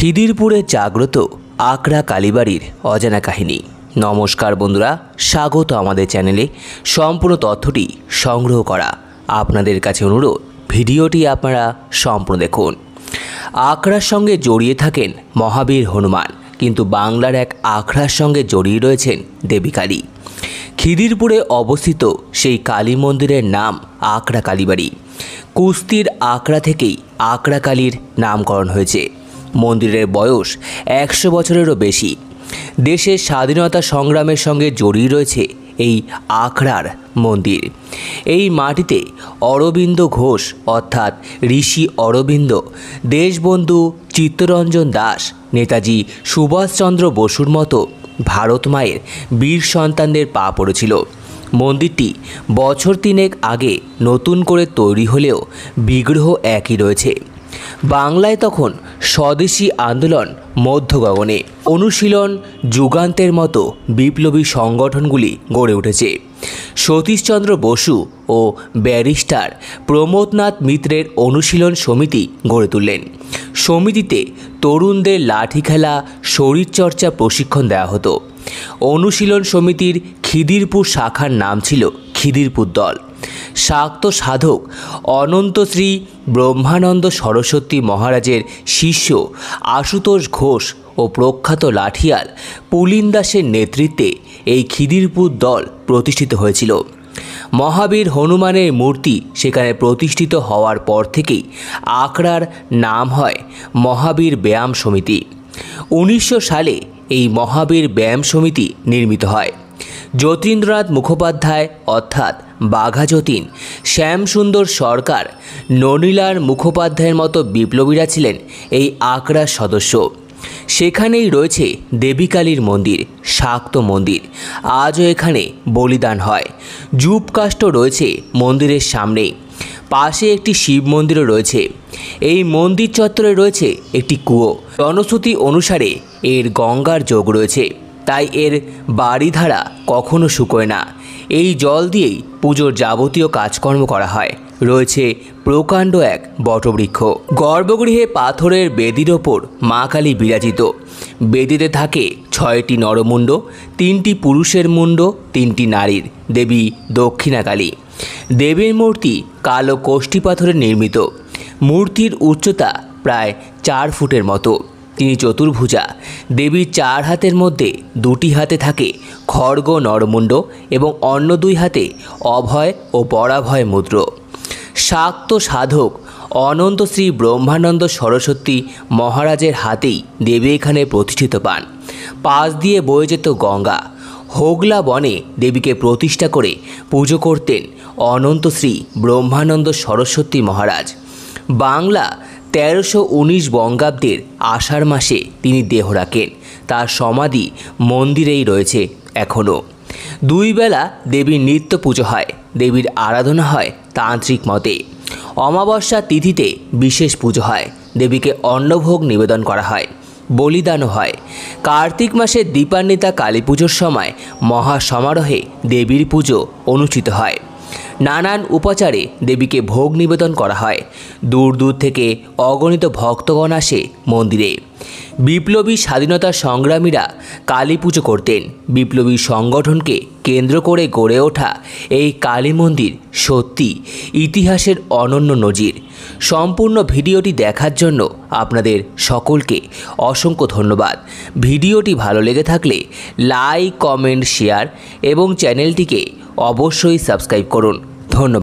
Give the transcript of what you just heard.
খিদিরপুরে জাগ্রত আকরা কালীবাড়ির অজানা কাহিনী। নমস্কার বন্ধুরা, স্বাগত আমাদের চ্যানেলে। সম্পূর্ণ তথ্যটি সংগ্রহ করা আপনাদের কাছে অনুরোধ, ভিডিওটি আপনারা সম্পূর্ণ দেখুন। আখড়ার সঙ্গে জড়িয়ে থাকেন মহাবীর হনুমান, কিন্তু বাংলার এক আখড়ার সঙ্গে জড়িয়ে রয়েছেন দেবী কালী। খিদিরপুরে অবস্থিত সেই কালী মন্দিরের নাম আকরা কালীবাড়ি। কুস্তির আকড়া থেকেই আকরা কালীর নামকরণ হয়েছে। মন্দিরের বয়স 100 বছরেরও বেশি। দেশের স্বাধীনতা সংগ্রামের সঙ্গে জড়িয়ে রয়েছে এই আখড়ার মন্দির। এই মাটিতে অরবিন্দ ঘোষ অর্থাৎ ঋষি অরবিন্দ, দেশবন্ধু চিত্তরঞ্জন দাস, নেতাজি সুভাষচন্দ্র বসুর মতো ভারত মায়ের বীর সন্তানদের পা পড়েছিল। মন্দিরটি বছর 3 আগে নতুন করে তৈরি হলেও বিগ্রহ একই রয়েছে। বাংলায় তখন স্বদেশী আন্দোলন মধ্য গগনে, অনুশীলন যুগান্তের মতো বিপ্লবী সংগঠনগুলি গড়ে উঠেছে। সতীশচন্দ্র বসু ও ব্যারিস্টার প্রমোদনাথ মিত্রের অনুশীলন সমিতি গড়ে তুললেন। সমিতিতে তরুণদের লাঠি খেলা, শরীরচর্চা প্রশিক্ষণ দেওয়া হতো। অনুশীলন সমিতির খিদিরপুর শাখার নাম ছিল খিদিরপুর দল। শাক্ত সাধক অনন্তশ্রী ব্রহ্মানন্দ সরস্বতী মহারাজের শিষ্য আশুতোষ ঘোষ ও প্রখ্যাত লাঠিয়াল পুলিন দাসের নেতৃত্বে এই খিদিরপুর দল প্রতিষ্ঠিত হয়েছিল। মহাবীর হনুমানের মূর্তি সেখানে প্রতিষ্ঠিত হওয়ার পর থেকেই আকড়ার নাম হয় মহাবীর ব্যায়াম সমিতি। 1900 সালে এই মহাবীর ব্যায়াম সমিতি নির্মিত হয়। যতীন্দ্রনাথ মুখোপাধ্যায় অর্থাৎ বাঘা যতীন, শ্যামসুন্দর সরকার, ননীলাল মুখোপাধ্যায়ের মতো বিপ্লবীরা ছিলেন এই আকড়ার সদস্য। সেখানেই রয়েছে দেবী কালীর মন্দির, শাক্ত মন্দির। আজও এখানে বলিদান হয়। যূপকাষ্ঠ রয়েছে মন্দিরের সামনেই। পাশে একটি শিব মন্দিরও রয়েছে। এই মন্দির চত্বরে রয়েছে একটি কুয়ো। জনশ্রুতি অনুসারে এর গঙ্গার যোগ রয়েছে, তাই এর বাড়িধারা কখনো শুকোয় না। এই জল দিয়েই পুজোর যাবতীয় কাজকর্ম করা হয়। রয়েছে প্রকাণ্ড এক বটবৃক্ষ। গর্ভগৃহে পাথরের বেদির ওপর মা কালী বিরাজিত। বেদিতে থাকে 6টি নরমুণ্ড, 3টি পুরুষের মুণ্ড, 3টি নারীর। দেবী দক্ষিণা কালী। দেবীর মূর্তি কালো কোষ্ঠী পাথরে নির্মিত। মূর্তির উচ্চতা প্রায় 4 ফুটের মতো। তিনি চতুর্ভুজা। দেবীর 4 হাতের মধ্যে 2টি হাতে থাকে খড়গ নরমুণ্ড এবং অন্য 2 হাতে অভয় ও পরাভয় মুদ্র। শাক্ত সাধক অনন্ত শ্রী ব্রহ্মানন্দ সরস্বতী মহারাজের হাতেই দেবী এখানে প্রতিষ্ঠিত পান। পাশ দিয়ে বয়ে যেত গঙ্গা। হোগলা বনে দেবীকে প্রতিষ্ঠা করে পুজো করতেন অনন্ত শ্রী ব্রহ্মানন্দ সরস্বতী মহারাজ। বাংলা 1319 বঙ্গাব্দের আষাঢ় মাসে তিনি দেহ রাখেন। তার সমাধি মন্দিরেই রয়েছে এখনও। 2 বেলা দেবীর নিত্য পুজো হয়। দেবীর আরাধনা হয় তান্ত্রিক মতে। অমাবস্যা তিথিতে বিশেষ পুজো হয়। দেবীকে অন্নভোগ নিবেদন করা হয়। বলিদানও হয়। কার্তিক মাসে দীপান্বিতা কালী পুজোর সময় মহা সমারোহে দেবীর পুজো অনুষ্ঠিত হয়। নানান উপাচারে দেবীকে ভোগ নিবেদন করা হয়। দূর দূর থেকে অগণিত ভক্তগণ আসে মন্দিরে। বিপ্লবী স্বাধীনতা সংগ্রামীরা কালী পুজো করতেন। বিপ্লবী সংগঠনকে কেন্দ্র করে গড়ে ওঠা এই কালী মন্দির সত্যি ইতিহাসের অনন্য নজির। সম্পূর্ণ ভিডিওটি দেখার জন্য আপনাদের সকলকে অসংখ্য ধন্যবাদ। ভিডিওটি ভালো লেগে থাকলে লাইক, কমেন্ট, শেয়ার এবং চ্যানেলটিকে অবশ্যই সাবস্ক্রাইব করুন। ধন্যবাদ।